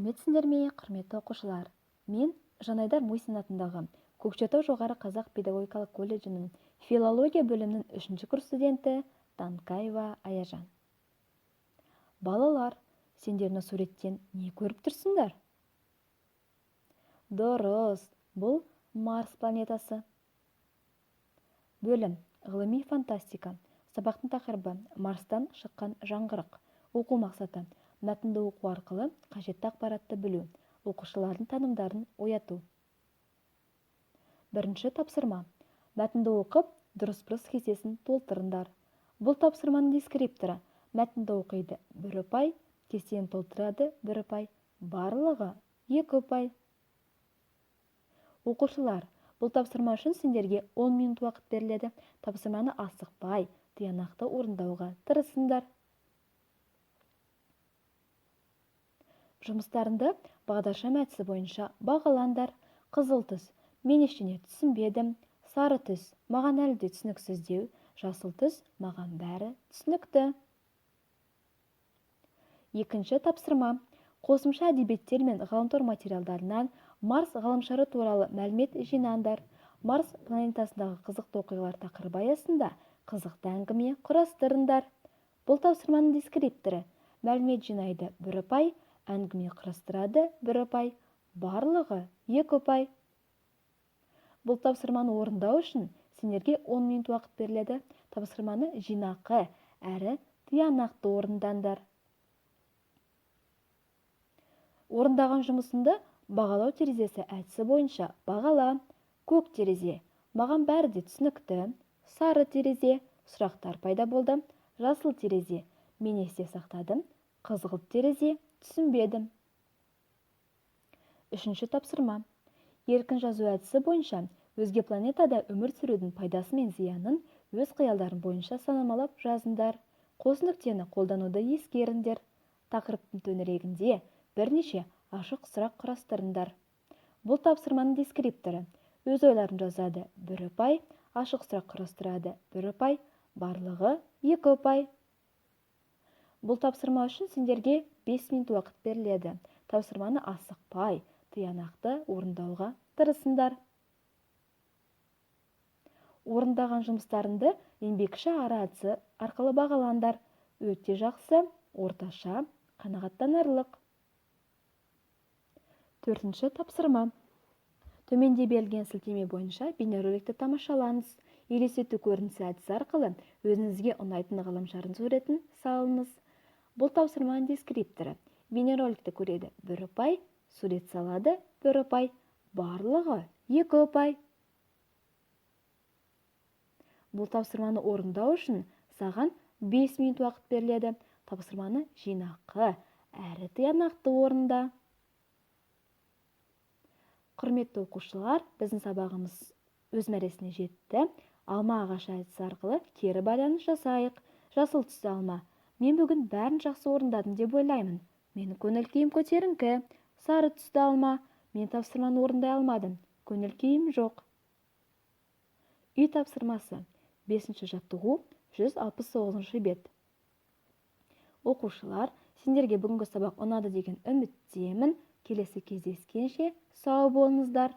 Сәлеметсіңдер ме, құрметті оқушылар? Мен Жанайдар Мусин атындағы Көкшетау жоғары қазақ педагогикалық колледжінің филология бөлімінің 3-ші курс студенті Танкаева Аяжан. Балалар, сендер мына суреттен не көріп тұрсыңдар? Дұрыс, бұл Марс планетасы. Бөлім ғылыми фантастика. Сабақтың тақырыбы Марстан шыққан жаңғырық. Оқу мақсаты мәтінді оқу арқылы қажетті ақпаратты білу, оқушылардың танымдарын ояту. Бірінші тапсырма. Мәтінді оқып, дұрыс-бұрыс кестесін толтырыңдар. Бұл тапсырманың дескрипторы. Мәтінді оқиды 1 ұпай, кестені толтырады 1 ұпай, барлығы 2 ұпай. Оқушылар, бұл тапсырма үшін сендерге 10 минут уақыт беріледі. Тапсырманы асықпай, тиянақты орындауға тырысыңдар. Жұмыстарында бағдаршам әдісі бойынша бағалаңдар. Қызыл түс, мен ештеңе түсінбедім. Сары түс, маған әлі де түсініксіз деу. Жасыл түс, маған бәрі түсінікті. Екінші тапсырма. Қосымша әдебиеттер мен ғаламтор материалдарынан Марс ғаламшары туралы мәлімет жинаңдар. Марс планетасындағы қызықты оқиғалар тақырыбы аясында қызықты әңгіме құрастырыңдар. Бұл тапсырманың дескрипторы. Мәлімет жинайды 1 ұпай, әңгіме құрастырады 1 ұпай, барлығы 2 ұпай. Бұл тапсырманы орындау үшін сендерге 10 минут уақыт беріледі. Тапсырманы жинақы әрі тиянақты орындаңдар. Орындаған жұмысында бағалау терезесі әдісі бойынша бағала. Көк терезе, маған бәрі де түсінікті. Сары терезе, сұрақтар пайда болды. Жасыл терезе, мен есте сақтадым. Қызғылт терезе, түсінбедім. Үшінші тапсырма. Еркін жазу әдісі бойынша өзге планетада өмір сүрудің пайдасы мен зиянын өз қиялдарың бойынша санамалап жазыңдар. Қос нүктені қолдануды ескеріңдер. Тақырыптың төңірегінде бірнеше ашық сұрақ құрастырыңдар. Бұл тапсырманың дескрипторы. Өз ойларын жазады 1 ұпай, ашық сұрақ құрастырады 1 ұпай, барлығы 2 ұпай. Бұл тапсырма үшін сендерге 5 минут уақыт беріледі. Тапсырманы асықпай, тиянақты орындауға тырысыңдар. Орындаған жұмыстарында еңбекші ара әдісі арқылы бағалаңдар. Өте жақсы, орташа, қанағаттанарлық. Төртінші тапсырма. Төменде берілген сілтеме бойынша бейнероликті тамашалаңыз. Елестету көрінісі әдісі арқылы өзіңізге ұнайтын ғаламшардың суретін салыңыз. Бұл тапсырманың дескрипторы. Бейнероликті көреді 1 ұпай, сурет салады 1 ұпай, барлығы 2 ұпай. Бұл тапсырманы орындау үшін саған 5 минут уақыт беріледі. Тапсырманы жинақы әрі тиянақты орында. Құрметті оқушылар, біздің сабағымыз өз мәресіне жетті. Алма ағашы әдісі арқылы кері байланыс жасайық. Жасыл түсті алма. Мен бүгін бәрін жақсы орындадым деп ойлаймын. Менің көңіл-күйім көтеріңкі. Сары түсті алма. Мен тапсырманы орындай алмадым. Көңіл-күйім жоқ. Үй тапсырмасы. 5-ші жаттығу 169-ші бет. Оқушылар, сендерге бүгінгі сабақ ұнады деген үміттемін. Келесі кездескенше сау болыңыздар.